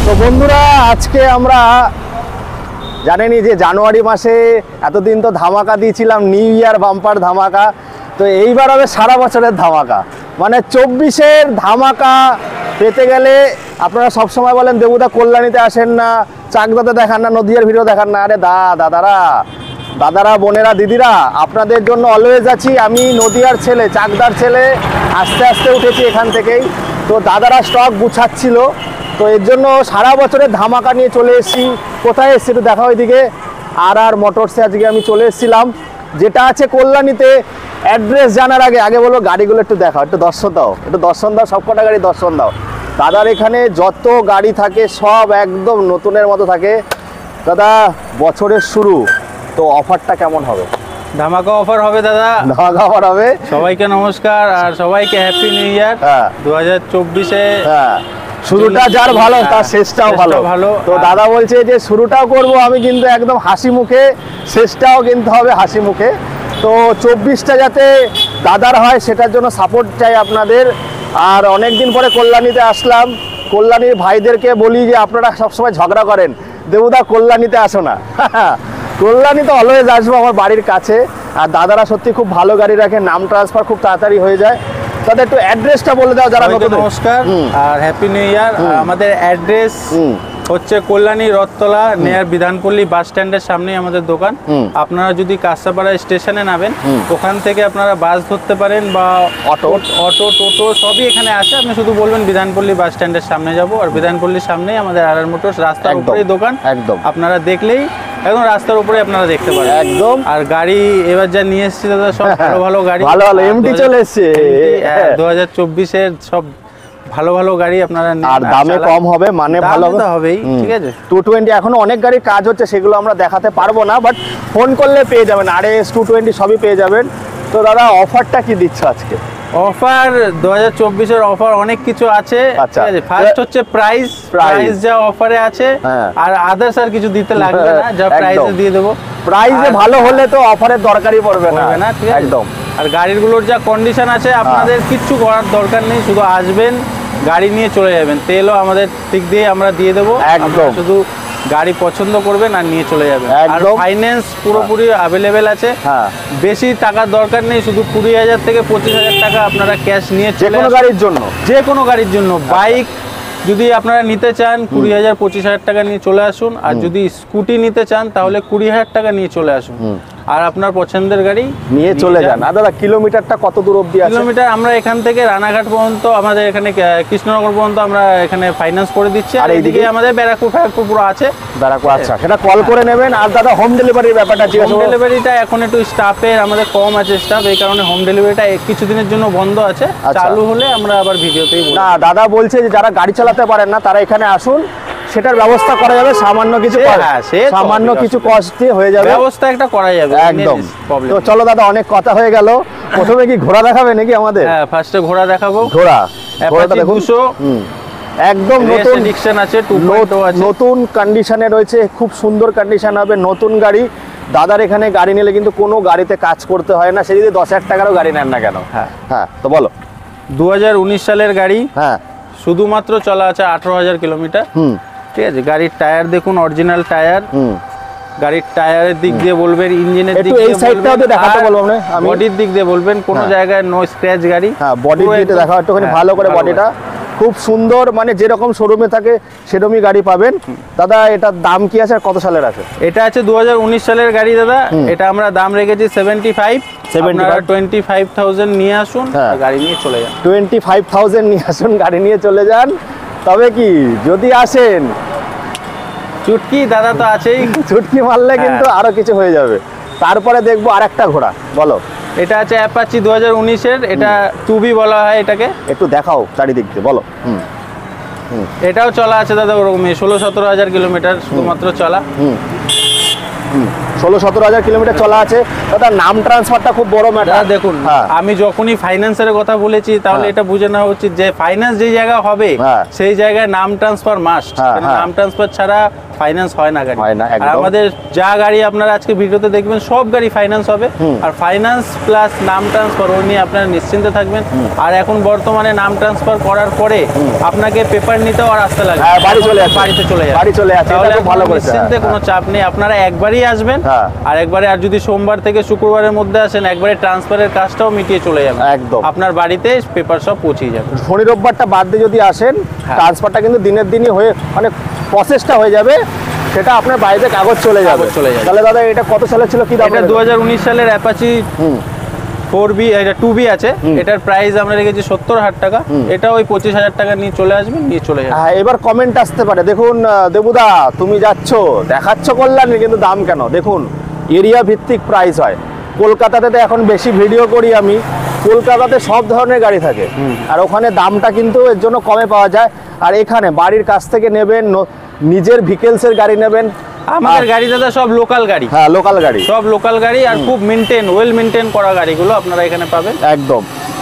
তো বন্ধুরা আজকে আমরা জানেনই যে জানুয়ারি মাসে এতদিন তো ধামাকা দিয়েছিলাম, নিউ ইয়ার বাম্পার ধামাকা। তো এইবার হবে সারা বছরের ধামাকা, মানে 24-এর ধামাকা পেতে গেলে আপনারা সবসময় বলেন দেবুদা কল্যাণীতে আসেন না, চাকদাতে দেখান না, নদীয়ার ভিডিও দেখান না। আরে দাদারা বোনেরা দিদিরা, আপনাদের জন্য অলওয়েজ আছি। আমি নদীয়ার ছেলে, চাকদার ছেলে, আস্তে আস্তে উঠেছি এখান থেকেই। তো দাদারা স্টক গুছাচ্ছিল, তো এর জন্য সারা বছরের ধামাকা নিয়ে চলে এসেছি। কোথায় এসেছি একটু দেখা, ওইদিকে আর মোটরসে আজকে আমি চলে এসেছিলাম, যেটা আছে কল্যাণীতে। অ্যাড্রেস জানার আগে বলো গাড়িগুলো একটু দেখাও, একটু দর্শন দাও, সবকটা গাড়ি দর্শন দাও। দাদার এখানে যত গাড়ি থাকে সব একদম নতুনের মতো থাকে। দাদা বছরের শুরু, তো অফারটা কেমন হবে? ধামাকা অফার হবে দাদা, ধামাকা অফার হবে। সবাইকে নমস্কার আর সবাইকে হ্যাপি নিউ ইয়ার। 2024-এ শুরুটা যার ভালো তার শেষটাও ভালো। তো দাদা বলছে যে শুরুটাও করব আমি কিন্তু একদম হাসি মুখে, শেষটাও কিন্তু হবে হাসি মুখে। তো 24টা যাতে দাদার হয় সেটার জন্য সাপোর্ট চাই আপনাদের। আর অনেক দিন পরে কল্যাণীতে আসলাম, কল্যাণীর ভাইদেরকে বলি যে আপনারা সবসময় ঝগড়া করেন, দেবুদা কল্যাণীতে আসো না। কল্যাণী তো অলওয়েজ আসবো, আমার বাড়ির কাছে। আর দাদারা সত্যি খুব ভালো গাড়ি রাখে, নাম ট্রান্সফার খুব তাড়াতাড়ি হয়ে যায়। তাদের একটু অ্যাড্রেসটা বলে দাও যারা নতুন। নমস্কার আর হ্যাপি নিউ ইয়ার। আমাদের অ্যাড্রেস হচ্ছে কল্যাণী রথতলা নিয়ার বিধানপল্লী বাস স্ট্যান্ডের সামনেই আমাদের দোকান। আপনারা যদি কাঁচাপাড়া স্টেশনে নামেন, ওখান থেকে আপনারা বাস ধরতে পারেন বা অটো টোটো সবই এখানে আছে। আপনি শুধু বলবেন বিধানপল্লী বাস স্ট্যান্ডের সামনে যাব, আর বিধানপল্লীর সামনেই আমাদের আর মোটরস, রাস্তার উপরেই দোকান। একদম আপনারা দেখলেই একদম রাস্তার উপরে আপনারা দেখতে পারেন একদম। আর গাড়ি এবার যা নিয়ে এসেছি দাদা সব ভালো গাড়ি, ভালো এমটি চলে এসেছে। 2024-এর সব ভালো গাড়ি আপনারা, আর দামে কম হবে, মানে ভালো হবেই। ঠিক আছে, 220 এখনো অনেক গাড়ির কাজ হচ্ছে, সেগুলো আমরা দেখাতে পারবো না, বাট ফোন করলে পেয়ে যাবেন। RS 220 সবই পেয়ে যাবেন। তো দাদা অফারটা কি দিচ্ছ আজকে? অফার 2024-এর অফার অনেক কিছু আছে। ঠিক আছে, ফার্স্ট হচ্ছে প্রাইস যা অফারে আছে, আর আদার্স আর কিছু দিতে লাগবে না, যা প্রাইসে দিয়ে দেবো। প্রাইসে ভালো হলে তো অফারের দরকারই পড়বে না। ঠিক আছে, একদম। আর গাড়িগুলোর যা কন্ডিশন আছে আপনাদের কিচ্ছু করার দরকার নেই, শুধু আসবেন গাড়ি নিয়ে চলে যাবেন। তেলও আমাদের ঠিক দিয়ে আমরা দিয়ে দেবো, একদম। শুধু গাড়ি পছন্দ করবেন আর নিয়ে চলে যাবেন। আর ফাইন্যান্স পুরোপুরি অ্যাভেলেবেল আছে। বেশি টাকার দরকার নেই, শুধু 20,000 থেকে 25,000 টাকা আপনারা ক্যাশ নিয়ে চলে যে কোনো গাড়ির জন্য। বাইক যদি আপনারা নিতে চান 20,000-25,000 টাকা নিয়ে চলে আসুন, আর যদি স্কুটি নিতে চান তাহলে 20,000 টাকা নিয়ে চলে আসুন, আর আপনার পছন্দের গাড়ি নিয়ে চলে যান। আর দাদা কিলোমিটারটা কত দূর অবধি আছে? কিলোমিটার আমরা এখান থেকে রানাঘাট পর্যন্ত, আমাদের এখানে কৃষ্ণনগর পর্যন্ত আমরা এখানে ফাইন্যান্স করে দিচ্ছি। আর এইদিকে আমাদের ব্যারাকপুর পুরো আছে। ব্যারাকপুর, আচ্ছা, সেটা কল করে নেবেন। আর দাদা হোম ডেলিভারির ব্যাপারটা, হোম ডেলিভারিটা এখন একটু স্টাফের আমাদের কম আছে, স্টাফ, এই কারণে হোম ডেলিভারিটা কিছুদিনের জন্য বন্ধ আছে। চালু হলে আমরা আবার ভিডিওতেই বলবো। না, দাদা বলছে যে যারা গাড়ি চালাতে পারেন না তারা এখানে আসুন, সেটার ব্যবস্থা করা যাবে। সামান্য কিছু কষ্টে হয়ে যাবে, ব্যবস্থা একটা করা যাবে একদম। তো চলো দাদা, অনেক কথা হয়ে গেল। প্রথমে কি ঘোড়া দেখাবে নাকি আমাদের? হ্যাঁ, ফার্স্টে ঘোড়া দেখাবো। ঘোড়াটা দেখুন, একদম নতুন ডিকশন আছে, নতুন কন্ডিশনে রয়েছে, খুব সুন্দর কন্ডিশন হবে, নতুন গাড়ি। দাদার এখানে গাড়ি নিলে কিন্তু কোনো গাড়িতে কাজ করতে হয় না, সে যদি 10,000 টাকারও গাড়ি নেন না কেন। হ্যাঁ, তো বলো। 2019 সালের গাড়ি, শুধুমাত্র চলা আছে 18,000 কিলোমিটার। ঠিক আছে, গাড়ির টায়ার দেখুন, অরিজিনাল টায়ার। গাড়ির টায়ারের দিক দিয়ে বলবেন, ইঞ্জিনের দিক দিয়ে বলবেন, বডির দিক দিয়ে বলবেন, কোনো জায়গায় নো স্ক্র্যাচ গাড়ি। হ্যাঁ, বডির দিকটা দেখা একটুখানি ভালো করে, বডিটা খুব সুন্দর, মানে যেরকম শোরুমে থাকে সেরকমই গাড়ি পাবেন। দাদা এটার দাম কি আছে আর কত সালের আছে? এটা আছে 2019 সালের গাড়ি দাদা। এটা আমরা দাম রেখেছি 25,000 নিয়ে আসুন, গাড়ি নিয়ে চলে যান। 25,000 নিয়ে আসুন, গাড়ি নিয়ে চলে যান। তবে কি যদি আসেন, চুটকি দাদা তো আছেই, চুটকি মারলে কিন্তু আরো কিছু হয়ে যাবে। তারপরে দেখবো আরেকটা ঘোড়া, বলো। এটা আছে অ্যাপাচি 2019-এর, এটা 2B বলা হয় এটাকে। একটু দেখাও চারিদিক দিয়ে, বলো। এটাও চলা আছে দাদা ওরকমই, 16-17 কিলোমিটার শুধুমাত্র চলা। 16-17 কিলোমিটার চলা আছে। দাদা নাম ট্রান্সফারটা খুব বড় ম্যাটার। দেখুন, আমি যখনই ফাইন্যান্সের কথা বলেছি তাহলে এটা বুঝে নেওয়া উচিত যে ফাইন্যান্স যে জায়গা হবে সেই জায়গায় নাম ট্রান্সফার মাস্ট। নাম ট্রান্সফার ছাড়া ফাইন্যান্স হয় না গাড়ি। হয় না, আর একদম। আমাদের যা গাড়ি আপনারা আজকে ভিডিওতে দেখবেন সব গাড়ি ফাইন্যান্স হবে, আর ফাইন্যান্স প্লাস নাম ট্রান্সফার ও নিয়ে আপনারা নিশ্চিন্তে থাকবেন। আর এখন বর্তমানে নাম ট্রান্সফার করার পরে আপনাকে পেপার নিতেও আর আসতে লাগবে, হ্যাঁ, বাড়ি চলে যাচ্ছে। বাড়িতে চলে যাবে, বাড়ি চলে যাচ্ছে, এটা তাহলে খুব ভালো আপনারা করেছে। নিশ্চিন্তে হ্যাঁ, কোনো চাপ নেই, আপনারা একবারই আসবেন। হ্যাঁ। আর একবারে, আর যদি সোমবার থেকে শুক্রবারের মধ্যে আসেন একবারে ট্রান্সফারের কাজটাও মিটিয়ে চলে যাবে, একদম। আপনার বাড়িতে পেপার সব পৌঁছে যাবে। শনি রোববারটা বাদ দিয়ে যদি আসেন, হ্যাঁ। ট্রান্সফারটা কিন্তু দিনের দিনই হয়ে মানে প্রসেসটা হয়ে যাবে, সেটা আপনার বাড়িতে কাগজ চলে যাবে। কাগজ চলে যাবে। তাহলে দাদা এটা কত সালে ছিল, কি দাম? এটা 2019 সালের অ্যাপাচি 4B, এটা 2B আছে, এটার প্রাইস আমরা রেখেছি 70,000 টাকা। এটা ওই 25,000 টাকা নিয়ে চলে আসবেন, নিয়ে চলে যাবেন। হ্যাঁ, এবার কমেন্ট আসতে পারে, দেখুন দেবুদা তুমি যাচ্ছ দেখাচ্ছ কল্যাণী, কিন্তু দাম কেন? দেখুন এরিয়া ভিত্তিক প্রাইস হয়। কলকাতাতে তো এখন বেশি ভিডিও করি আমি, কলকাতাতে সব ধরনের গাড়ি থাকে, আর ওখানে দামটা কিন্তু এর জন্য কমে পাওয়া যায়। আর এখানে বাড়ির কাছ থেকে নেবেন, নিজের ভিকেলসের গাড়ি নেবেন। আমাদের গাড়ি দাদা সব লোকাল গাড়ি, হ্যাঁ, লোকাল গাড়ি, সব লোকাল গাড়ি, আর খুব ওয়েল মেনটেন করা গাড়িগুলো আপনারা এখানে পাবেন। একদম।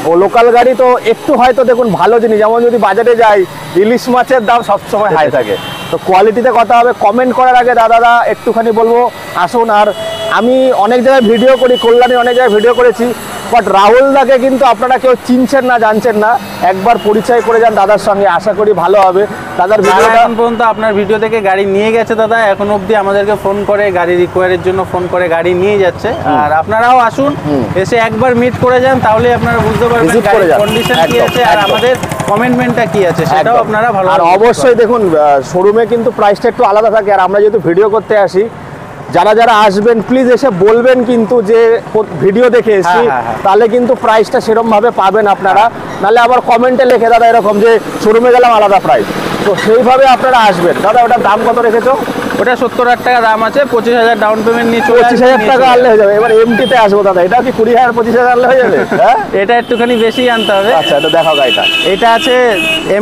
ও লোকাল গাড়ি তো একটু হয়তো দেখুন ভালো জিনিস, যেমন যদি বাজারে যাই ইলিশ মাছের দাম সবসময় হাই থাকে, তো কোয়ালিটিতে কথা হবে। কমেন্ট করার আগে দাদারা একটুখানি বলবো আসুন। আর আমি অনেক জায়গায় ভিডিও করি, কল্যাণী অনেক জায়গায় ভিডিও করেছি, বাট রাহুল দাকে কিন্তু আপনারা কেউ চিনছেন না, জানছেন না। একবার পরিচয় করে যান দাদার সঙ্গে, আশা করি ভালো হবে। দাদার যারা ভিডিওটা এখন পর্যন্ত আপনার ভিডিও থেকে গাড়ি নিয়ে গেছে দাদা, এখন অবধি আমাদেরকে ফোন করে গাড়ি রিকোয়ারের জন্য ফোন করে গাড়ি নিয়ে যাচ্ছে। আর আপনারাও আসুন, এসে একবার মিট করে যান, তাহলে আপনারা বুঝতে পারবেন Visit করে গাড়ির যান। কন্ডিশন কি একদম, আছে আর একদম। আমাদের কমেন্টমেন্টটা কি আছে সেটাও একদম। আপনারা ভালো। আর অবশ্যই দেখুন শোরুমে কিন্তু প্রাইসটা একটু আলাদা থাকে, আর আমরা যেহেতু ভিডিও করতে আসি, যারা যারা আসবেন প্লিজ এসে বলবেন কিন্তু যে ভিডিও দেখে এসেছি, হ্যাঁ, হ্যাঁ। তাহলে কিন্তু প্রাইসটা সেরকম ভাবে পাবেন আপনারা। নাহলে আবার কমেন্টে লিখে দাদা এরকম যে শোরুমে গেলাম আলাদা প্রাইস, তো সেইভাবে আপনারা আসবেন। দাদা ওটার দাম কত রেখেছো? ওটা 70,000 টাকা দাম আছে, 25,000 ডাউন পেমেন্ট নিয়ে চলে 25,000 টাকা আনলে হয়ে যাবে। এবার এমটিতে আসবো দাদা, এটা কি 20,000 25,000 আনলে হয়ে যাবে? হ্যাঁ, এটা একটুখানি বেশি আনতে হবে। আচ্ছা, এটা দেখাও গাড়িটা। এটা আছে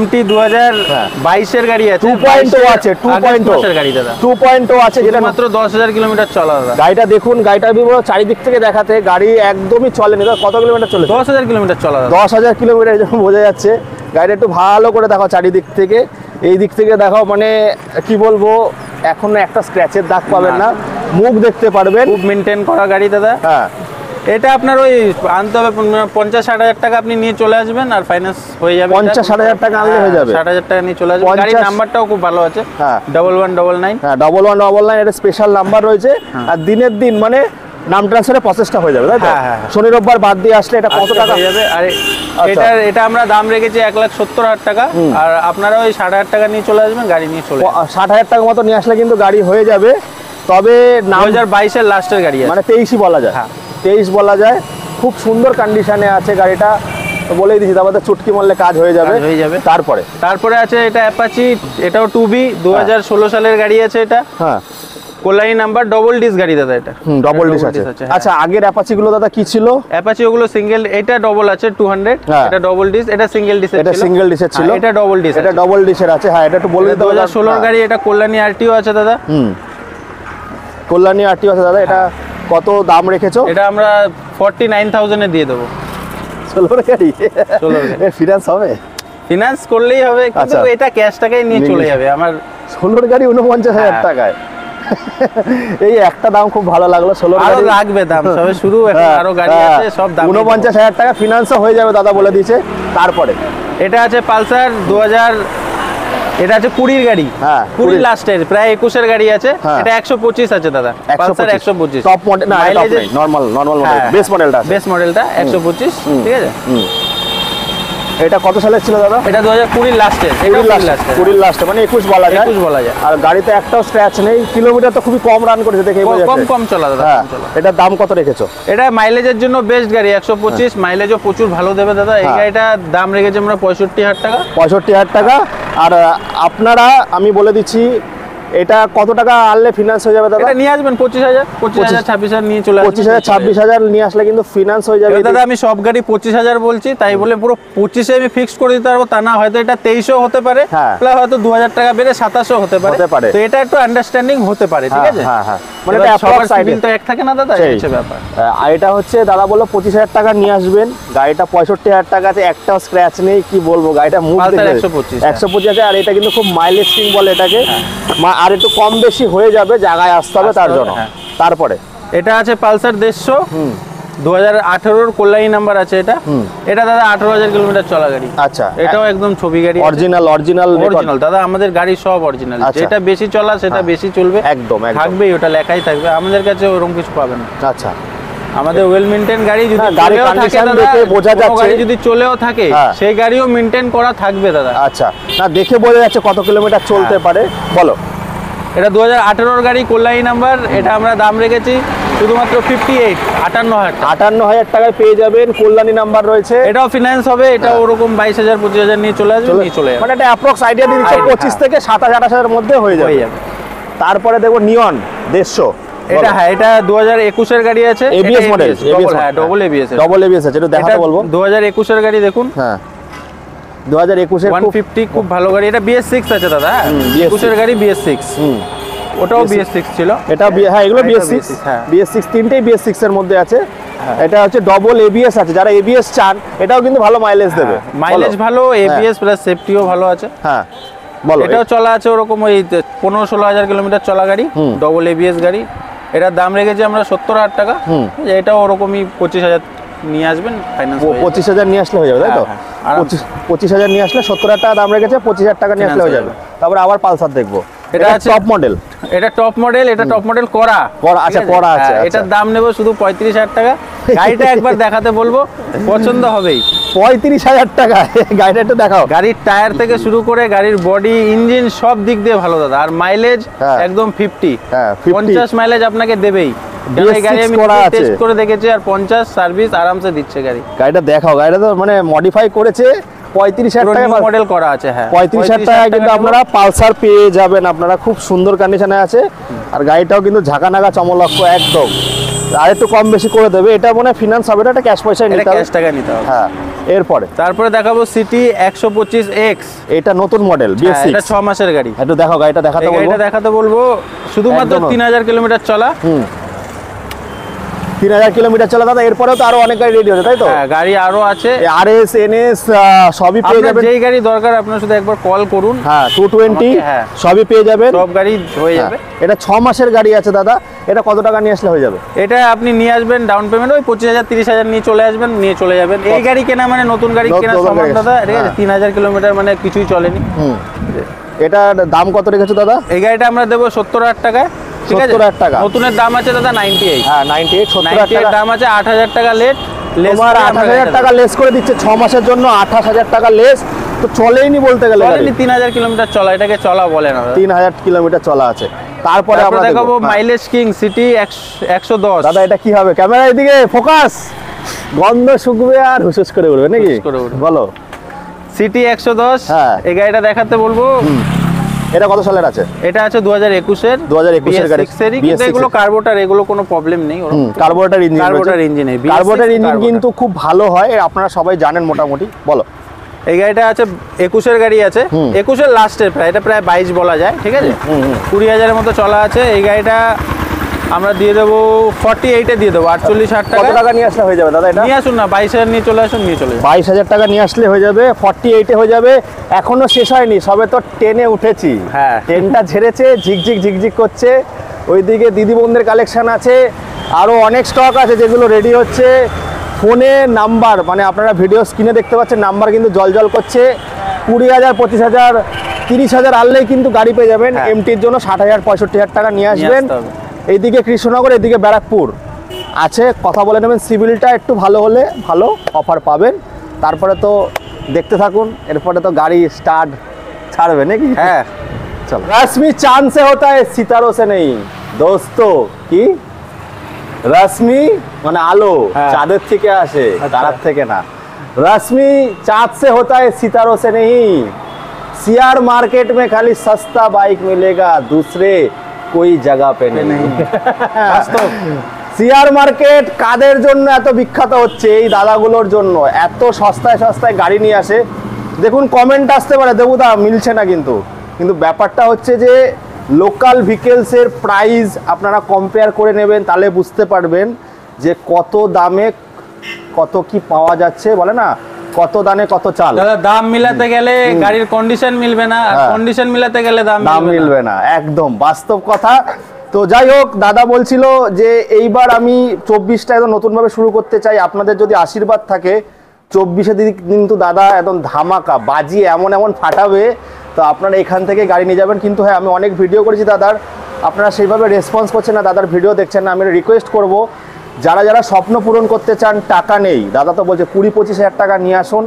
MT 2022 এর গাড়ি আছে, 2.0 আছে, 2.0 এর গাড়ি দাদা, 2.0 আছে, যেটা মাত্র 10,000 কিলোমিটার চলা দাদা। গাড়িটা দেখুন, গাড়িটা বিবরণ চারিদিক থেকে দেখাতে গাড়ি একদমই চলেনি। দাদা কত কিলোমিটার চলেছে? 10,000 কিলোমিটার চলা দাদা। 10,000 কিলোমিটার, যেমন বোঝা যাচ্ছে। গাড়িটা একটু ভালো করে দেখাও চারিদিক থেকে, এই দিক থেকে দেখাও, মানে কি বলবো, এখনো একটা স্ক্র্যাচের দাগ পাবেন না, মুখ দেখতে পারবেন। খুব মেনটেন করা গাড়ি দাদা। হ্যাঁ, এটা আপনার ওই আনতে হবে 50-60 টাকা, আপনি নিয়ে চলে আসবেন আর ফাইন্যান্স হয়ে যাবে। 50-60 টাকা আনলে হয়ে যাবে। 60 টাকা নিয়ে চলে আসবেন। 50 গাড়ির নাম্বারটাও খুব ভালো আছে, হ্যাঁ। 1199। হ্যাঁ, 1199 এটা স্পেশাল নাম্বার রয়েছে। আর দিনের দিন মানে নাম ট্রান্সফারের প্রসেসটা হয়ে যাবে, তাই তো? হ্যাঁ, হ্যাঁ, হ্যাঁ। শনি রোববার বাদ দিয়ে আসলে এটা কত আজকে টাকা হয়ে যাবে। আর আচ্ছা। এটা আমরা দাম রেখেছি 1,70,000 টাকা, আর আপনারা ওই 60,000 টাকা নিয়ে চলে আসবেন, গাড়ি নিয়ে চলে যাবেন। 60,000 টাকা মতো নিয়ে আসলে কিন্তু গাড়ি হয়ে যাবে। তবে নাম 2022 এর লাস্টের গাড়ি আছে। মানে 23ই বলা যায়, হ্যাঁ। 23 বলা যায়। খুব সুন্দর কন্ডিশনে আছে গাড়িটা, তো বলেই দিচ্ছি, তারপরে চুটকি মারলে কাজ হয়ে যাবে। কাজ হয়ে যাবে। তারপরে আছে এটা অ্যাপাচি, এটাও 2B 2016 সালের গাড়ি আছে। এটা হ্যাঁ, কল্যাণী নাম্বার, ডবল ডিস গাড়ি দাদা। এটা ডবল ডিস আছে। হ্যাঁ। আচ্ছা, আগের অ্যাপাচি গুলো দাদা কি ছিল? অ্যাপাচি ওগুলো সিঙ্গেল, এটা ডবল আছে 200, হ্যাঁ। এটা ডবল ডিস, এটা সিঙ্গেল ডিস। এটা সিঙ্গেল ডিসের ছিল, এটা ডবল ডিস, এটা ডবল ডিসের আছে। হ্যাঁ, এটা একটু বলে দিতে হবে। 2016 গাড়ি, এটা কল্যাণী RTO আছে দাদা। কল্যাণী RTO আছে দাদা। এটা কত দাম রেখেছো? এটা আমরা 49,000 এ দিয়ে দেবো। 16 গাড়ি, 16 গাড়ি। ফিনান্স হবে? ফিনান্স করলেই হবে, কিন্তু আচ্ছা। এটা ক্যাশ টাকায় নিয়ে চলে যাবে। আমার 16 গাড়ি 49,000 হ্যাঁ। টাকায়। এই একটা দাম খুব ভালো লাগলো, 16 আরো গাড়ি। লাগবে দাম, সবে শুরু, এখন হ্যাঁ, আরো গাড়ি আছে, সব দাম 49,000 টাকা ফিনান্সও হয়ে যাবে দাদা বলে দিয়েছে। তারপরে এটা আছে পালসার 2000, এটা আছে 20 গাড়ি। হ্যাঁ, 20 লাস্টের, প্রায় 21 এর গাড়ি আছে। হ্যাঁ। এটা 125 আছে দাদা, পালসার 125। টপ মডেল না, টপ নেই, নরমাল মডেল, বেস মডেলটা আছে। বেস মডেলটা 125, ঠিক আছে। এটা কত সালের ছিল দাদা? এটা 2020 লাস্টের, 20 লাস্টে, মানে 21 বলা যায়। 21 বলা যায়। আর গাড়িতে একটাও স্ক্র্যাচ নেই, কিলোমিটার তো খুবই কম রান করেছে দেখে বোঝা যাচ্ছে। কম চলা দাদা, হ্যাঁ, কম চলা। এটার দাম কত রেখেছো? এটা মাইলেজের জন্য বেস্ট গাড়ি, 125, মাইলেজও প্রচুর ভালো দেবে দাদা। এই হ্যাঁ। গাড়িটার দাম রেখেছি আমরা 65,000 টাকা। 65,000 টাকা। আর আপনারা, আমি বলে দিচ্ছি, এটা কত টাকা আনলে ফিনান্স হয়ে যাবে দাদা? এটা নিয়ে আসবেন 25,000, 26,000 নিয়ে চলে আসবেন। 25,000 26,000 নিয়ে আসলে কিন্তু ফিনান্স হয়ে যাবে। এবার দাদা আমি সব গাড়ি 25,000 বলছি, তাই বলে পুরো 25 এ আমি ফিক্সড করে দিতে পারবো তা না, হয়তো এটা 23ও হতে পারে, হ্যাঁ। প্লাস হয়তো 2,000 টাকা বেড়ে 27ও হতে পারে। তো এটা একটু আন্ডারস্ট্যান্ডিং হতে পারে, ঠিক আছে। হ্যাঁ, হ্যাঁ, মানে এবার এটা সবার approx idea। সিভিল তো এক থাকে না দাদা, এই হচ্ছে ব্যাপার। আর এটা হচ্ছে দাদা বললো 25,000 টাকা নিয়ে আসবেন, গাড়িটা 65,000 টাকা আছে, একটাও স্ক্র্যাচ নেই। কি বলবো, গাড়িটা মুভ Pulsar দেখলে 125, 125 আছে। আর এটা কিন্তু খুব মাইলেজ কিং বলে এটাকে। আর একটু কম বেশি হয়ে যাবে, জায়গায় আসতে হবে তার জন্য। হ্যাঁ। তারপরে এটা আছে পালসার 150, 2018 কল্যাণী নাম্বার আছে এটা। এটা দাদা 18,000 কিলোমিটার চলা গাড়ি। আচ্ছা, এটাও একদম ছবি গাড়ি, অরিজিনাল অরিজিনাল দাদা, আমাদের গাড়ি সব অরিজিনাল। আচ্ছা। যেটা বেশি চলা সেটা বেশি চলবে, একদম একদম থাকবেই, ওটা লেখাই থাকবে। আমাদের কাছে ওরকম কিছু পাবেন না। আচ্ছা, আমাদের ওয়েল মেইনটেইন গাড়ি, যদি গাড়ির চলেও থাকে কন্ডিশন দাদা, দেখে বোঝা কোনো যাচ্ছে। গাড়ি যদি চলেও থাকে সেই গাড়িও মেইনটেইন করা থাকবে দাদা। আচ্ছা, না দেখে বোঝা যাচ্ছে কত কিলোমিটার চলতে পারে। বলো। এটা 2018 গাড়ি, কল্যাণী নাম্বার। এটা আমরা দাম রেখেছি শুধুমাত্র 58,000 টাকায় পেয়ে যাবেন, কল্যাণী নাম্বার রয়েছে। এটাও ফিনান্স হবে, এটা ওরকম 22,000 25,000 নিয়ে চলে আসবে, নিয়ে চলে যাবে। মানে এটা অ্যাপ্রক্স আইডিয়া দিয়ে দিচ্ছে 25 থেকে 27-28 এর মধ্যে হয়ে যাবে। তারপরে দেখো নিয়ন 150। এটা হ্যাঁ, এটা 2021 এর গাড়ি আছে, এবিএস মডেল, হ্যাঁ ডবল এবিএস, ডবল এবিএস আছে, এটা দেখাতে বলবো। 2021 এর গাড়ি দেখুন। হ্যাঁ, 2021 এর 150 খুব ভালো গাড়ি। এটা BS6 আছে দাদা, 21 এর গাড়ি BS6। ওটাও BS6 ছিল। এটা হ্যাঁ, এগুলো BS6, হ্যাঁ BS6 তিনটেই BS6 এর মধ্যে আছে। এটা হচ্ছে ডবল এবিএস আছে, যারা এবিএস চান এটাও কিন্তু ভালো মাইলেজ দেবে। মাইলেজ ভালো, এবিএস প্লাস সেফটিও ভালো আছে। হ্যাঁ বলো। এটাও চলা আছে ওরকম ওই 15-16,000 কিলোমিটার চলা গাড়ি, ডবল এবিএস গাড়ি। এটার দাম রেখেছি আমরা 70,000 টাকা। এটাও ওরকমই 25,000 নিয়ে আসবেন, ফাইন্যান্স 25,000 নিয়ে আসলে হয়ে যাবে, তাই তো? 25,000 নিয়ে আসলে 70,000 টাকা দাম রেখেছে, 25,000 টাকা নিয়ে আসলে হয়ে যাবে। তারপরে আবার পালসার দেখবো। এটা আছে টপ মডেল, এটা টপ মডেল, এটা টপ মডেল করা। আচ্ছা, করা আছে। এটার দাম নেব শুধু 35,000 টাকা। গাড়িটা একবার দেখাতে বলবো, পছন্দ হবেই। 35,000 টাকা গাড়িটা একটু দেখাও। গাড়ির টায়ার থেকে শুরু করে গাড়ির বডি, ইঞ্জিন সব দিক দিয়ে ভালো দাদা। আর মাইলেজ একদম 50, 50 মাইলেজ আপনাকে দেবেই। গাড়ি আমি টেস্ট করে দেখেছি, আর 50 সার্ভিস আরামসে দিচ্ছে গাড়ি। গাড়িটা দেখাও, গাড়িটা তো মানে মডিফাই করেছে। 35,000 টাকা মডেল করা আছে। হ্যাঁ, 35,000 টাকায় কিন্তু আপনারা পালসার পেয়ে যাবেন। আপনারা খুব সুন্দর কন্ডিশনে আছে, আর গাড়িটাও কিন্তু ঝাঁকানাগা চমলক্ষ একদম। আর একটু কম বেশি করে দেবে। এটা মনে হয় ফিনান্স হবে না, এটা ক্যাশ পয়সায় নিতে হবে, ক্যাশ টাকা নিতে হবে। হ্যাঁ। তারপরে দেখাবো সিটি 125X। এটা নতুন মডেল BS6, এটা 6 মাসের গাড়ি। একটু দেখাও, গাড়িটা দেখাতে বলবো। শুধুমাত্র 3,000 কিলোমিটার চলা। 3,000 কিলোমিটার চলা দাদা। এরপরেও তো আরো অনেক গাড়ি রেডি হচ্ছে, তাই তো? হ্যাঁ, গাড়ি আরো আছে, RS NS সবই পেয়ে যাবেন। যেই গাড়ি দরকার আপনার শুধু একবার কল করুন। হ্যাঁ, 220 সবই পেয়ে যাবেন, সব গাড়ি হয়ে যাবে। এটা 6 মাসের গাড়ি আছে দাদা। এটা কত টাকা নিয়ে আসলে হয়ে যাবে? এটা আপনি নিয়ে আসবেন, ডাউন পেমেন্ট ওই 25,000 30,000 নিয়ে চলে আসবেন, নিয়ে চলে যাবেন। এই গাড়ি কেনা মানে নতুন গাড়ি কেনা সমান দাদা, ঠিক আছে? 3,000 কিলোমিটার মানে কিছুই চলেনি। এটার দাম কত রেখেছো দাদা? এই গাড়িটা আমরা দেবো 70,000 টাকায়। 70,000 টাকা। নতুনের দাম আছে দাদা 98। হ্যাঁ, 98, 70,000 টাকা দাম আছে। 8,000 টাকা লেট, তোমার 8,000 টাকা লেস করে দিচ্ছে 6 মাসের জন্য। 28,000 টাকা লেস তো চলেইনি বলতে গেলে। 3,000 কিলোমিটার চলা, এটাকে চলা বলে না। 3,000 কিলোমিটার চলা আছে। তারপরে আমরা দেখাবো মাইলেজ কিং সিটি 110। দাদা এটা কি হবে? ক্যামেরা এদিকে ফোকাস। গন্ধ শুকবে আর হুসুস করে উঠবে নাকি? বলো। সিটি 110, এই গাড়িটা দেখাতে বলবো। এটা কত সালের আছে? এটা আছে 2021 এর। 2021 এর গাড়ি। কিন্তু এগুলো কার্বোরেটর, এগুলো কোনো প্রবলেম নেই। Carburettor engine, carburettor engine. Carburettor engine কিন্তু খুব ভালো হয়, আপনারা সবাই জানেন মোটামুটি। বলো। এই গাড়িটা আছে 21 এর গাড়ি আছে, 21 এর লাস্টের, প্রায় এটা প্রায় 22 বলা যায়, ঠিক আছে? 20,000 এর মতো চলা আছে। এই গাড়িটা আমরা দিয়ে দেবো 48-এ দিয়ে দেবো, 48,000 টাকা। কত টাকা নিয়ে আসলে হয়ে যাবে দাদা এটা? নিয়ে আসুন না, 22,000 নিয়ে চলে আসুন, নিয়ে চলে যাবে। 22,000 টাকা নিয়ে আসলে হয়ে যাবে, 48-এ হয়ে যাবে। এখনো শেষ হয়নি, সবে তো 10-এ উঠেছি। হ্যাঁ, 10টা ঝেড়েছে, ঝিকঝিক ঝিকঝিক করছে। ওইদিকে দিদি বোনদের কালেকশন আছে, আরো অনেক স্টক আছে যেগুলো রেডি হচ্ছে। ফোনে নাম্বার, মানে আপনারা ভিডিও স্ক্রিনে দেখতে পাচ্ছেন, নাম্বার কিন্তু জল করছে। 20,000 25,000 30,000 আনলেই কিন্তু গাড়ি পেয়ে যাবেন। এমটির জন্য 60,000 65,000 টাকা নিয়ে আসবেন। এইদিকে কৃষ্ণনগর, এদিকে ব্যারাকপুর আছে, কথা বলে নেবেন। সিভিলটা একটু ভালো হলে ভালো অফার পাবেন। তারপরে তো দেখতে থাকুন, এরপরে তো গাড়ি স্টার্ট ছাড়বে নাকি? হ্যাঁ, চলো। রশ্মি চাঁদ সে হোতা है सितारों से नहीं दोस्तों। কি রশ্মি মানে আলো, চাঁদের থেকে আসে, তারার থেকে না। रश्मि चाँद से होता है सितारों से नहीं। सीआर मार्केट में खाली सस्ता बाइक मिलेगा, दूसरे कोई जगह पे नहीं। সিআর মার্কেট কাদের জন্য এত বিখ্যাত হচ্ছে? এই দাদাগুলোর জন্য। এত সস্তায় সস্তায় গাড়ি নিয়ে আসে। দেখুন, কমেন্ট আসতে পারে দেবুদা মিলছে না, কিন্তু ব্যাপারটা হচ্ছে যে লোকাল ভেহিকেলসের প্রাইস আপনারা কম্পেয়ার করে নেবেন, তাহলে বুঝতে পারবেন যে কত দামে কত কি পাওয়া যাচ্ছে। বলে না, কত দানে কত চাল। দাদা দাম মিলাতে গেলে গাড়ির কন্ডিশন মিলবে না, আর কন্ডিশন মিলাতে গেলে দাম মিলবে না, একদম বাস্তব কথা। তো যাই হোক, দাদা বলছিল যে এইবার আমি 24টা একদম নতুনভাবে শুরু করতে চাই, আপনাদের যদি আশীর্বাদ থাকে 24-এ দিকে কিন্তু দাদা একদম ধামাকা বাজিয়ে এমন এমন ফাটাবে, তো আপনারা এখান থেকে গাড়ি নিয়ে যাবেন। কিন্তু হ্যাঁ, আমি অনেক ভিডিও করেছি দাদার, আপনারা সেইভাবে রেসপন্স করছেন না, দাদার ভিডিও দেখছেন না। আমি রিকোয়েস্ট করব, যারা যারা স্বপ্ন পূরণ করতে চান, টাকা নেই, দাদা তো বলছে 20-25 হাজার টাকা নিয়ে আসুন,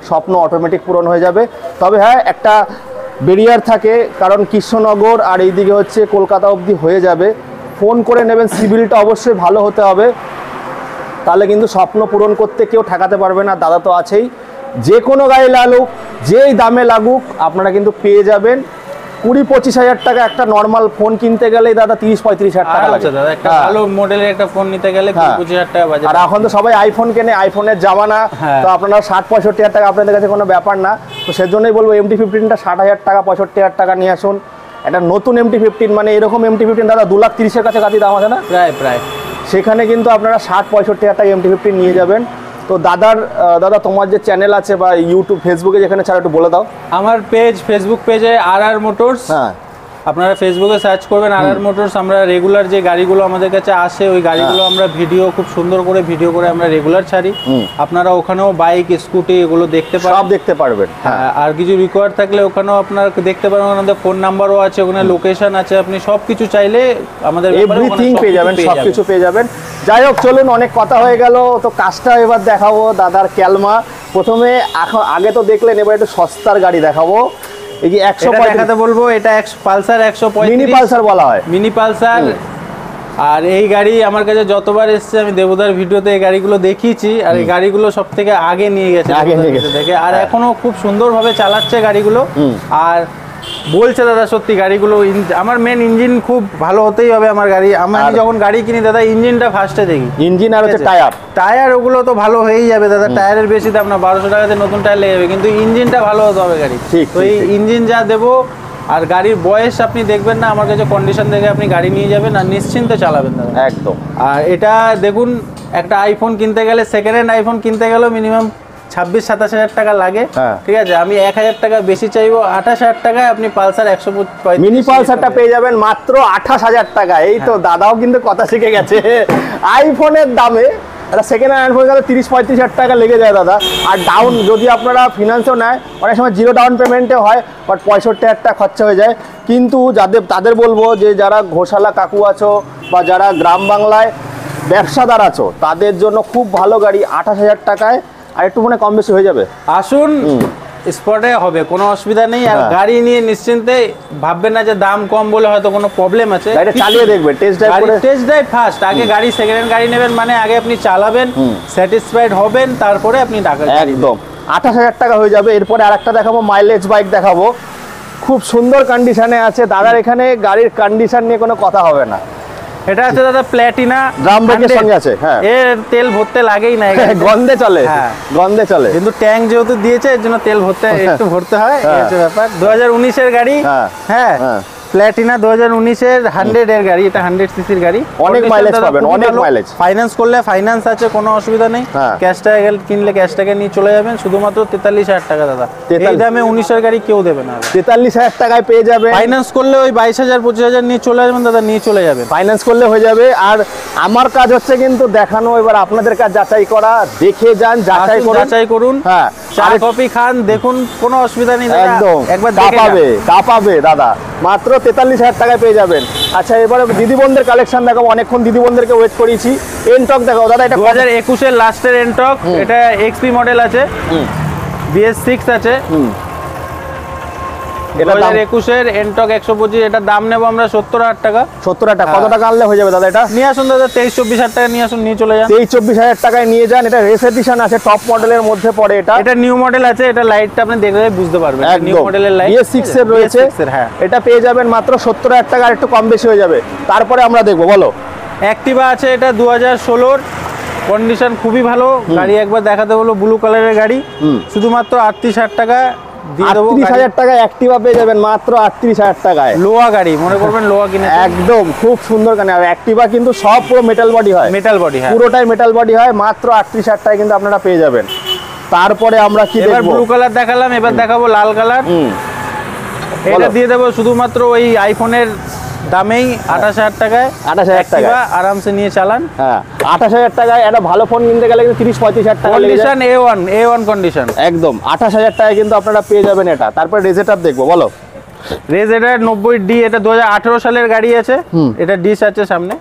স্বপ্ন অটোমেটিক পূরণ হয়ে যাবে। তবে হ্যাঁ, একটা ব্যারিয়ার থাকে, কারণ কৃষ্ণনগর আর এইদিকে হচ্ছে কলকাতা অবধি হয়ে যাবে। ফোন করে নেবেন, সিভিলটা অবশ্যই ভালো হতে হবে, তাহলে কিন্তু স্বপ্ন পূরণ করতে কেউ ঠেকাতে পারবে না। দাদা তো আছেই, যে কোনো গাড়ি লাগুক, যেই দামে লাগুক, আপনারা কিন্তু পেয়ে যাবেন। 20-25 হাজার টাকা একটা নর্মাল ফোন কিনতে গেলেই দাদা 30-35 হাজার টাকা লাগে। দাদা একটা ভালো মডেলের একটা ফোন নিতে গেলে 25 হাজার টাকা বাজে। আর এখন তো সবাই আইফোন কেনে, আইফোনের জামানা, তো আপনারা 60-65 হাজার টাকা আপনাদের কাছে কোনো ব্যাপার না। তো সেজন্যই বলবো MT-15টা 60 হাজার টাকা 65 হাজার টাকা নিয়ে আসুন। একটা নতুন MT-15, মানে এরকম MT-15 দাদা 2,30,000-এর কাছাকাছি দাম আছে না প্রায়, সেখানে কিন্তু আপনারা 60-65 হাজার টাকা MT-15 নিয়ে যাবেন। তো দাদা তোমার যে চ্যানেল আছে বা ইউটিউব ফেসবুকে যেখানে ছাড়া একটু বলে দাও। আমার ফেসবুক পেজে RR মোটরস, হ্যাঁ, আপনারা ফেসবুকে সার্চ করবেন RR মোটরস। আমরা রেগুলার যে গাড়িগুলো আমাদের কাছে আসে, ওই গাড়িগুলো আমরা ভিডিও খুব সুন্দর করে ভিডিও করে আমরা রেগুলার ছাড়ি। আপনারা ওখানেও বাইক, স্কুটি এগুলো দেখতে পারেন, সব দেখতে পারবেন। আর কিছু রিকোয়ার থাকলে ওখানেও আপনারা দেখতে পারেন, ওখানে ফোন নাম্বারও আছে, ওখানে লোকেশন আছে, আপনি সবকিছু চাইলে আমাদের এভরিথিং পেয়ে যাবেন, সবকিছু পেয়ে যাবেন। যাই হোক, চলুন, অনেক কথা হয়ে গেল, তো কাজটা এবার দেখাবো দাদার ক্যালমা। প্রথমে আগে তো দেখলেন, এবার একটু সস্তার গাড়ি দেখাবো। এই যে 135 দেখাতে বলবো, এটা পালসার 135, মিনি পালসার বলা হয়, মিনি পালসার। আর এই গাড়ি আমার কাছে যতবার এসেছে, আমি দেবদার ভিডিওতে এই গাড়িগুলো দেখিয়েছি, আর এই গাড়িগুলো সব থেকে আগে নিয়ে গেছে দেখে, আর এখনো খুব সুন্দরভাবে চালাচ্ছে গাড়িগুলো। আর বলছে দাদা সত্যি গাড়িগুলো, আমার মেন ইঞ্জিন খুব ভালো হতেই হবে আমার গাড়ি। আমি যখন গাড়ি কিনি দাদা, ইঞ্জিনটা ফার্স্টে দেখি, ইঞ্জিন আর হচ্ছে টায়ার ওগুলো তো ভালো হয়েই যাবে দাদা। টায়ারের বেশি দাম না, 1200 টাকাতে নতুন টায়ার লেগে যাবে, কিন্তু ইঞ্জিনটা ভালো হতে হবে গাড়ি। তো এই ইঞ্জিন যা দেবো, আর গাড়ির বয়স আপনি দেখবেন না, আমার কাছে কন্ডিশন দেখে আপনি গাড়ি নিয়ে যাবেন আর নিশ্চিন্তে চালাবেন দাদা, একদম। আর এটা দেখুন, একটা আইফোন কিনতে গেলে, সেকেন্ড হ্যান্ড আইফোন কিনতে গেলেও মিনিমাম 26-27 হাজার টাকা লাগে, ঠিক আছে। আমি 1 হাজার টাকা বেশি চাইবো, 28 হাজার টাকায় আপনি পালসার 135 মিনি পালসারটা পেয়ে যাবেন মাত্র 28 হাজার টাকা। এই তো দাদাও কিন্তু কথা শিখে গেছে, আইফোনের দামে একটা সেকেন্ড হ্যান্ড আইফোন গেলে 30-35 হাজার টাকা লেগে যায় দাদা। আর ডাউন যদি আপনারা ফিনান্সেও নেয়, অনেক সময় 0 ডাউন পেমেন্টে হয়, বাট 65 হাজার টাকা খরচা হয়ে যায়। কিন্তু তাদের বলবো যে যারা ঘোষালা কাকু আছো বা যারা গ্রাম বাংলায় ব্যবসাদার আছো, তাদের জন্য খুব ভালো গাড়ি 28 হাজার টাকায়, আর একটু মনে কম বেশি হয়ে যাবে। আসুন, স্পটে হবে, কোনো অসুবিধা নেই। আর গাড়ি নিয়ে নিশ্চিন্তে ভাববেন না যে দাম কম বলে হয়তো কোনো প্রবলেম আছে। গাড়িটা চালিয়ে দেখবেন, টেস্ট ড্রাইভ ফার্স্ট। আগে গাড়ি, সেকেন্ড হ্যান্ড গাড়ি নেবেন মানে আগে আপনি চালাবেন, স্যাটিসফাইড হবেন, তারপরে আপনি টাকা একদম 28 হাজার টাকা হয়ে যাবে। এরপরে আরেকটা দেখাবো, মাইলেজ বাইক দেখাবো, খুব সুন্দর কন্ডিশনে আছে দাদার। এখানে গাড়ির কন্ডিশন নিয়ে কোনো কথা হবে না। এটা আছে দাদা প্ল্যাটিনা, ড্রাম ব্রেকের সঙ্গে আছে। হ্যাঁ, এর তেল ভরতে লাগেই না, গন্ধে চলে, গন্ধে চলে, কিন্তু ট্যাঙ্ক যেহেতু দিয়েছে এর জন্য তেল একটু ভরতে হয়, এই হচ্ছে ব্যাপার। 2019 এর গাড়ি, হ্যাঁ প্ল্যাটিনা 2019 এর 100 এর গাড়ি, এটা 100 সিসির গাড়ি, অনেক মাইলেজ পাবেন, অনেক মাইলেজ। ফাইন্যান্স করলে ফাইন্যান্স আছে, কোনো অসুবিধা নেই। ক্যাশ টাকা কিনলে ক্যাশ টাকা নিয়ে চলে যাবেন, শুধুমাত্র 43 হাজার টাকা দাদা। এই দামে 19 এর গাড়ি কেউ দেবে না, 43 হাজার টাকায় পেয়ে যাবে। ফাইন্যান্স করলে ওই 22,000-25,000 নিয়ে চলে আসবেন দাদা, নিয়ে চলে যাবেন, ফাইন্যান্স করলে হয়ে যাবে। আর আমার কাজ হচ্ছে কিন্তু দেখানো, এবার আপনাদের কাজ যাচাই করা, দেখে যান, যাচাই করুন। হ্যাঁ, চা কফি খান, দেখুন, কোনো অসুবিধা নেই দাদা, একদম একবার কাঁপাবে দাদা, মাত্র 43 হাজার টাকায় পেয়ে যাবেন। আচ্ছা, এবারে দিদি বোনদের কালেকশন দেখাবো, অনেকক্ষণ দিদি বোনদেরকে ওয়েট করেছি। এনটক দেখাবো দাদা, এটা 2021 এর লাস্টের এনটক, এটা XP মডেল আছে, BS6 আছে। 2021 এর এনটক 125, এটার দাম নেবো আমরা 70,000 টাকা। 70,000 টাকা, কত টাকা আনলে হয়ে যাবে দাদা? এটা নিয়ে আসুন দাদা, 23-24 হাজার টাকা নিয়ে আসুন, নিয়ে চলে যান। 23-24 হাজার টাকায় নিয়ে যান। এটা রেস এডিশন আছে, টপ মডেলের মধ্যে পড়ে। এটা নিউ মডেল আছে, এটা লাইটটা আপনি দেখলে বুঝতে পারবেন, নিউ মডেলের লাইট, BS6 এর রয়েছে। হ্যাঁ, এটা পেয়ে যাবেন মাত্র 70,000 টাকা, আর একটু কম বেশি হয়ে যাবে। তারপরে আমরা দেখবো, বলো। অ্যাক্টিভা আছে, এটা 2016 কন্ডিশন খুবই ভালো গাড়ি, একবার দেখাতে বলো, ব্লু কালারের গাড়ি, শুধুমাত্র 38,000 টাকা দিয়ে দেবো। 38,000 টাকা অ্যাক্টিভা পেয়ে যাবেন মাত্র 38,000 টাকায়। লোয়া গাড়ি, মনে করবেন লোয়া কিনে, একদম খুব সুন্দর গাড়ি। আর অ্যাক্টিভা কিন্তু সব পুরো মেটাল বডি হয়, মেটাল বডি, হ্যাঁ পুরোটাই মেটাল বডি হয়। মাত্র 38,000 টাকায় কিন্তু আপনারা পেয়ে যাবেন। তারপরে আমরা কি এবার দেখবো? ব্লু কালার দেখালাম, এবার দেখাবো লাল কালার। এটা বলো। দিয়ে দেবো শুধুমাত্র ওই আইফোনের দামেই 28,000 টাকায়। 28,000 টাকায়। Activa আরামসে নিয়ে চালান। হ্যাঁ 28,000 টাকায় একটা ভালো ফোন কিনতে গেলে কিন্তু 30-35,000 টাকা লেগে যায়। কন্ডিশন A1 কন্ডিশন একদম 28,000 টাকায় কিন্তু আপনারা পেয়ে যাবেন এটা। তারপরে রেজেটার দেখবো, বলো। রেজেটার 90D, এটা 2018 সালের গাড়ি আছে। এটা ডিস আছে সামনে।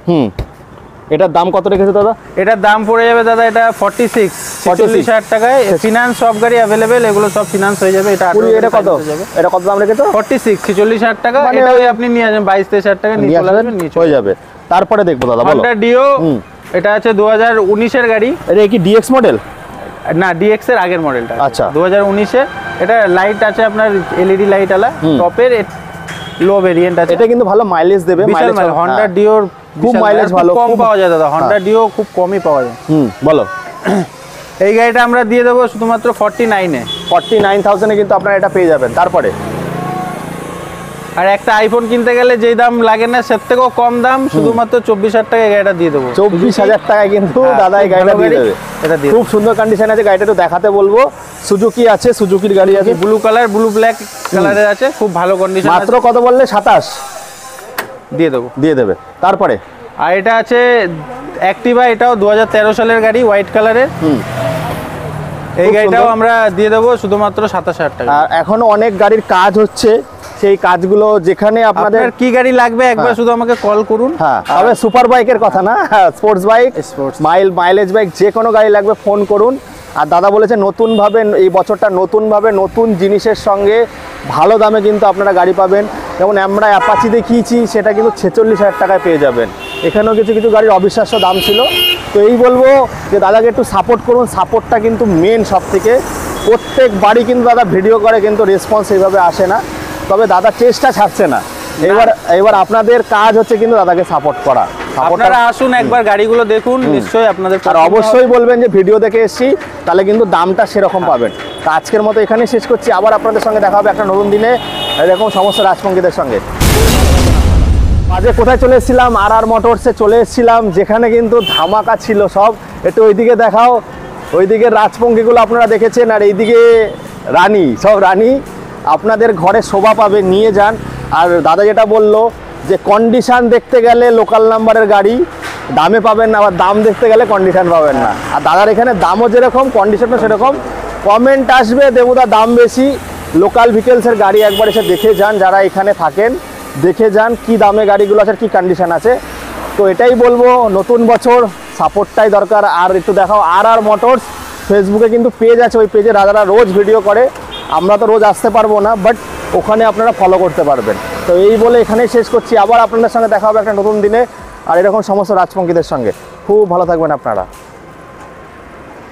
এটার দাম কত রেখেছে দাদা? এটার দাম পড়ে যাবে দাদা, এটা 46,000 টাকায়। ফিনান্স সব গাড়ি অ্যাভেলেবেল, এগুলো সব ফিনান্স হয়ে যাবে। এটা এটা কত? এটা কত দাম রেখেছো? 46,000 টাকা। মানে এটা আপনি নিয়ে আসবেন 22-23,000 টাকা নিয়ে চলে আসবেন, নিয়ে হয়ে যাবে। তারপরে দেখবো দাদা, বলো। Honda Dio, এটা আছে 2019 এর গাড়ি। এটা কি ডিএক্স মডেল? না, DX এর আগের মডেলটা। আচ্ছা। 2019 এর। এটা লাইট আছে আপনার LED লাইট আলা, টপের লো ভেরিয়েন্ট আছে। এটা কিন্তু ভালো মাইলেজ দেবে। মাইলেজ Honda Dio খুব মাইলেজ ভালো, কম পাওয়া যায় দাদা। Honda Dio খুব কমই পাওয়া যায়। বলো। এই গাড়িটা আমরা দিয়ে দেবো শুধুমাত্র 49 এ। 49,000 এ কিন্তু আপনারা এটা পেয়ে যাবেন। তারপরে আর একটা আইফোন কিনতে গেলে যেই দাম লাগে না, সের থেকেও কম দাম, শুধুমাত্র 24,000 টাকায় এই গাড়িটা দিয়ে দেবো। 24,000 টাকায় কিন্তু দাদা এই গাড়িটা দিয়ে দেবে। এটা দিয়ে খুব সুন্দর কন্ডিশন আছে গাড়িটা, একটু দেখাতে বলবো। সুজুকি আছে, সুজুকির গাড়ি আছে, ব্লু কালার, ব্লু ব্ল্যাক কালারের আছে, খুব ভালো কন্ডিশন। মাত্র কত বললে? 27 দিয়ে দেবো। দিয়ে দেবে। তারপরে আর এটা আছে অ্যাক্টিভা, এটাও 2013 সালের গাড়ি, হোয়াইট কালারের। এই খুব গাড়িটাও সুন্দর। আমরা দিয়ে দেবো শুধুমাত্র 27,000 টাকা। আর এখনো অনেক গাড়ির কাজ হচ্ছে, সেই কাজগুলো যেখানে আপনাদের আপনার কি গাড়ি লাগবে একবার শুধু আমাকে কল করুন। হ্যাঁ, তবে সুপার বাইকের কথা না, sports bike, Sports। Mileage bike, যে কোনো গাড়ি লাগবে ফোন করুন। আর দাদা বলেছে নতুনভাবে এই বছরটা নতুনভাবে নতুন জিনিসের সঙ্গে ভালো দামে কিন্তু আপনারা গাড়ি পাবেন। যেমন আমরা অ্যাপাচি দেখিয়েছি, সেটা কিন্তু 46,000 টাকায় পেয়ে যাবেন। এখানেও কিছু কিছু গাড়ির অবিশ্বাস্য দাম ছিল। তো এই বলবো যে দাদাকে একটু সাপোর্ট করুন, সাপোর্টটা কিন্তু মেন সব থেকে। প্রত্যেক বাড়ি কিন্তু দাদা ভিডিও করে, কিন্তু রেসপন্স এইভাবে আসে না, তবে দাদা চেষ্টা ছাড়ছে না। এবার আপনাদের কাজ হচ্ছে কিন্তু দাদাকে সাপোর্ট করা। আপনারা আসুন একবার গাড়িগুলো দেখুন, নিশ্চয়ই আপনাদের আর পছন্দ অবশ্যই হবে। বলবেন যে ভিডিও দেখে এসেছি, তাহলে কিন্তু দামটা সেরকম পাবেন। তা আজকের মতো এখানেই শেষ করছি। আবার আপনাদের সঙ্গে দেখা হবে একটা নতুন দিনে এরকম সমস্ত রাজপঙ্গীদের সঙ্গে। আজকে কোথায় চলে এসেছিলাম? আর মোটরসে চলে এসেছিলাম, যেখানে কিন্তু ধামাকা ছিল সব। একটু ওইদিকে দেখাও, ওইদিকে রাজপঙ্গীগুলো আপনারা দেখেছেন, আর এইদিকে রানী, সব রানী আপনাদের ঘরে শোভা পাবে, নিয়ে যান। আর দাদা যেটা বললো যে কন্ডিশন দেখতে গেলে লোকাল নাম্বারের গাড়ি দামে পাবেন না, আবার দাম দেখতে গেলে কন্ডিশন পাবেন না। আর দাদার এখানে দামও যেরকম, কন্ডিশনও সেরকম। কমেন্ট আসবে দেবুদা দাম বেশি, লোকাল ভেহিকেলসের গাড়ি একবার এসে দেখে যান, যারা এখানে থাকেন দেখে যান কি দামে গাড়িগুলো আছে, কি কন্ডিশন আছে। তো এটাই বলবো, নতুন বছর সাপোর্টটাই দরকার। আর একটু দেখাও আর মোটরস, ফেসবুকে কিন্তু পেজ আছে, ওই পেজে দাদারা রোজ ভিডিও করে। আমরা তো রোজ আসতে পারবো না, বাট ওখানে আপনারা ফলো করতে পারবেন। তো এই বলে এখানেই শেষ করছি। আবার আপনাদের সঙ্গে দেখা হবে একটা নতুন দিনে, আর এরকম সমস্ত রাজপঙ্গীদের সঙ্গে। খুব ভালো থাকবেন আপনারা।